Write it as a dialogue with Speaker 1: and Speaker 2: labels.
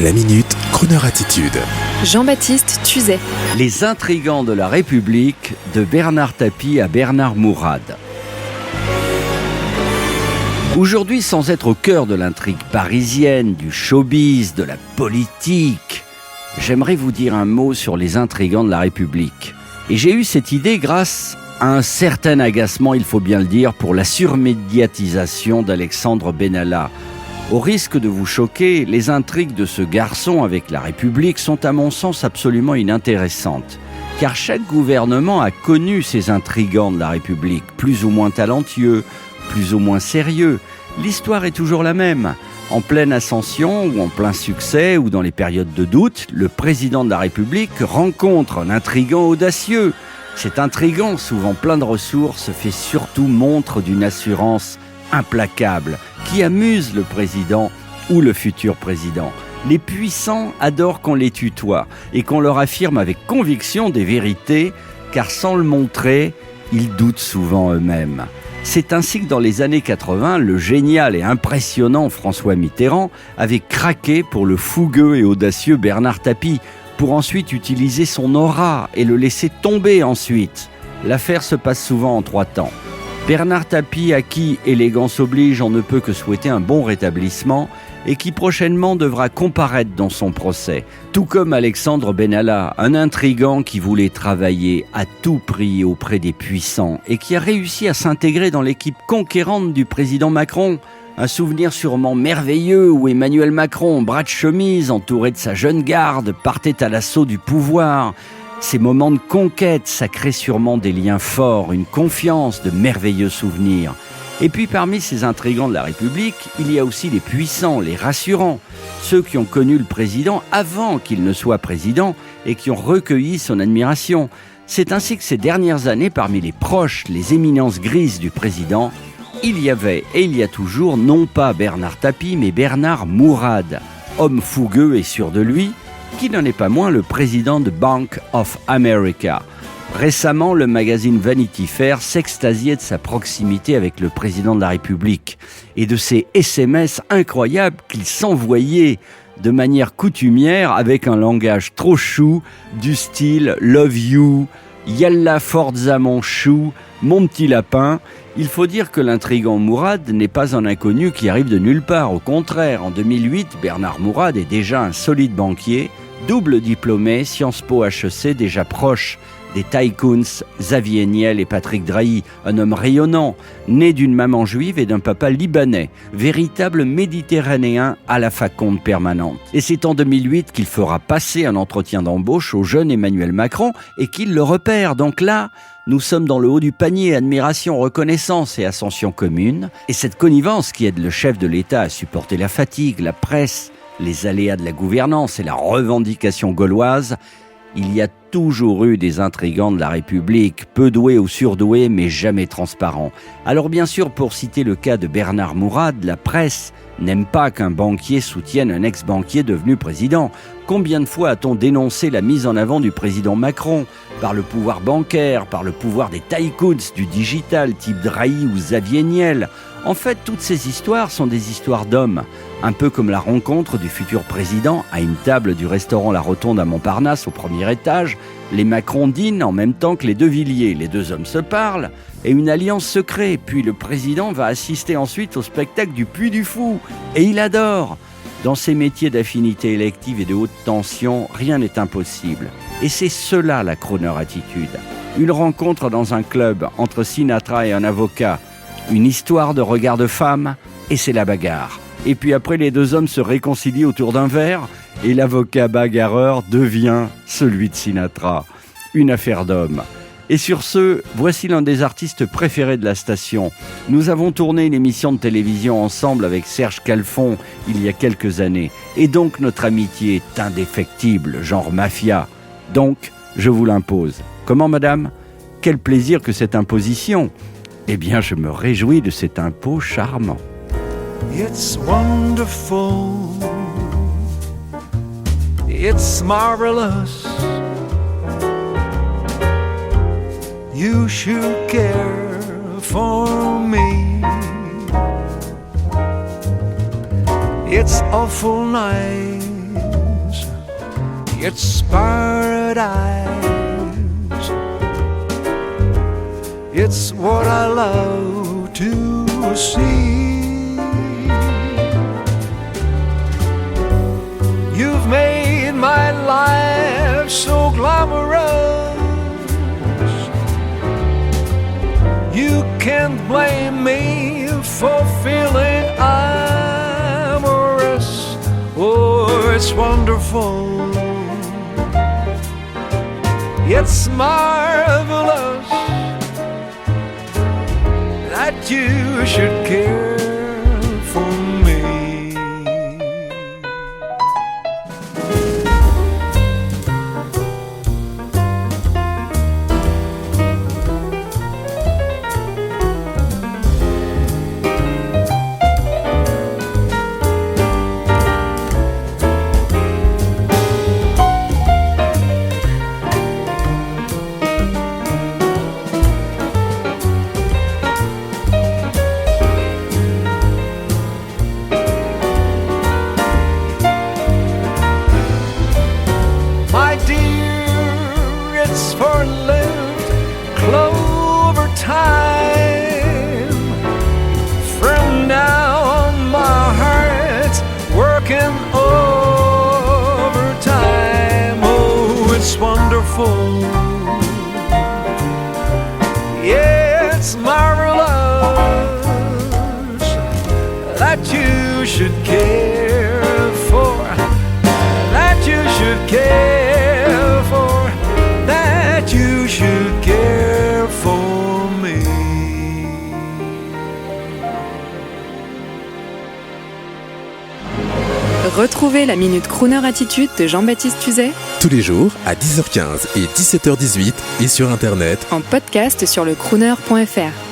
Speaker 1: La Minute, Kroneur Attitude.
Speaker 2: Jean-Baptiste Tuzet.
Speaker 3: Les intrigants de la République, de Bernard Tapie à Bernard Mourad. Aujourd'hui, sans être au cœur de l'intrigue parisienne, du showbiz, de la politique, j'aimerais vous dire un mot sur les intrigants de la République. Et j'ai eu cette idée grâce à un certain agacement, il faut bien le dire, pour la surmédiatisation d'Alexandre Benalla. Au risque de vous choquer, les intrigues de ce garçon avec la République sont à mon sens absolument inintéressantes. Car chaque gouvernement a connu ces intrigants de la République, plus ou moins talentueux, plus ou moins sérieux. L'histoire est toujours la même. En pleine ascension, ou en plein succès, ou dans les périodes de doute, le président de la République rencontre un intrigant audacieux. Cet intrigant, souvent plein de ressources, fait surtout montre d'une assurance implacable, qui amuse le président ou le futur président. Les puissants adorent qu'on les tutoie et qu'on leur affirme avec conviction des vérités, car sans le montrer, ils doutent souvent eux-mêmes. C'est ainsi que dans les années 80, le génial et impressionnant François Mitterrand avait craqué pour le fougueux et audacieux Bernard Tapie, pour ensuite utiliser son aura et le laisser tomber ensuite. L'affaire se passe souvent en 3 temps. Bernard Tapie, à qui élégance oblige, on ne peut que souhaiter un bon rétablissement et qui prochainement devra comparaître dans son procès. Tout comme Alexandre Benalla, un intrigant qui voulait travailler à tout prix auprès des puissants et qui a réussi à s'intégrer dans l'équipe conquérante du président Macron. Un souvenir sûrement merveilleux où Emmanuel Macron, bras de chemise, entouré de sa jeune garde, partait à l'assaut du pouvoir. Ces moments de conquête, ça crée sûrement des liens forts, une confiance, de merveilleux souvenirs. Et puis parmi ces intrigants de la République, il y a aussi les puissants, les rassurants, ceux qui ont connu le président avant qu'il ne soit président et qui ont recueilli son admiration. C'est ainsi que ces dernières années, parmi les proches, les éminences grises du président, il y avait et il y a toujours non pas Bernard Tapie, mais Bernard Mourad, homme fougueux et sûr de lui, qui n'en est pas moins le président de Bank of America. Récemment, le magazine Vanity Fair s'extasiait de sa proximité avec le président de la République et de ses SMS incroyables qu'il s'envoyait de manière coutumière avec un langage trop chou du style « Love you »,« Yalla Forza mon chou »,« Mon petit lapin ». Il faut dire que l'intrigant Mourad n'est pas un inconnu qui arrive de nulle part. Au contraire, en 2008, Bernard Mourad est déjà un solide banquier, double diplômé, Sciences Po HEC, déjà proche des tycoons Xavier Niel et Patrick Drahi, un homme rayonnant, né d'une maman juive et d'un papa libanais, véritable méditerranéen à la faconde permanente. Et c'est en 2008 qu'il fera passer un entretien d'embauche au jeune Emmanuel Macron et qu'il le repère. Donc là, nous sommes dans le haut du panier, admiration, reconnaissance et ascension commune. Et cette connivence qui aide le chef de l'État à supporter la fatigue, la presse, les aléas de la gouvernance et la revendication gauloise, il y a toujours eu des intrigants de la République, peu doués ou surdoués, mais jamais transparents. Alors bien sûr, pour citer le cas de Bernard Mourad, la presse n'aime pas qu'un banquier soutienne un ex-banquier devenu président. Combien de fois a-t-on dénoncé la mise en avant du président Macron par le pouvoir bancaire, par le pouvoir des tycoons du digital, type Drahi ou Xavier Niel? En fait, toutes ces histoires sont des histoires d'hommes, un peu comme la rencontre du futur président à une table du restaurant La Rotonde à Montparnasse au 1er étage. Les Macron dînent en même temps que les De Villiers. Les 2 hommes se parlent et une alliance se crée. Puis le président va assister ensuite au spectacle du Puy du Fou. Et il adore. Dans ces métiers d'affinité élective et de haute tension, rien n'est impossible. Et c'est cela la Kroneur Attitude. Une rencontre dans un club entre Sinatra et un avocat. Une histoire de regard de femme et c'est la bagarre. Et puis après, les 2 hommes se réconcilient autour d'un verre et l'avocat bagarreur devient celui de Sinatra. Une affaire d'homme. Et sur ce, voici l'un des artistes préférés de la station. Nous avons tourné une émission de télévision ensemble avec Serge Calfon il y a quelques années. Et donc notre amitié est indéfectible, genre mafia. Donc, je vous l'impose. Comment, madame? Quel plaisir que cette imposition! Eh bien, je me réjouis de cet impôt charmant.
Speaker 4: It's wonderful, it's marvelous, you should care for me. It's awful nice it's paradise. It's what I love to see. You've made my life so glamorous. You can't blame me for feeling amorous. Oh, it's wonderful. It's marvelous that you should care for me. For lived clover time. From now on my heart's working overtime. Oh, it's wonderful. Yeah, it's marvelous that you should care for, that you should care for, that you should care for me.
Speaker 2: Retrouvez la Minute Crooner Attitude de Jean-Baptiste Tuzet
Speaker 1: Tous les jours à 10h15 et 17h18 et sur Internet
Speaker 2: en podcast sur le crooner.fr.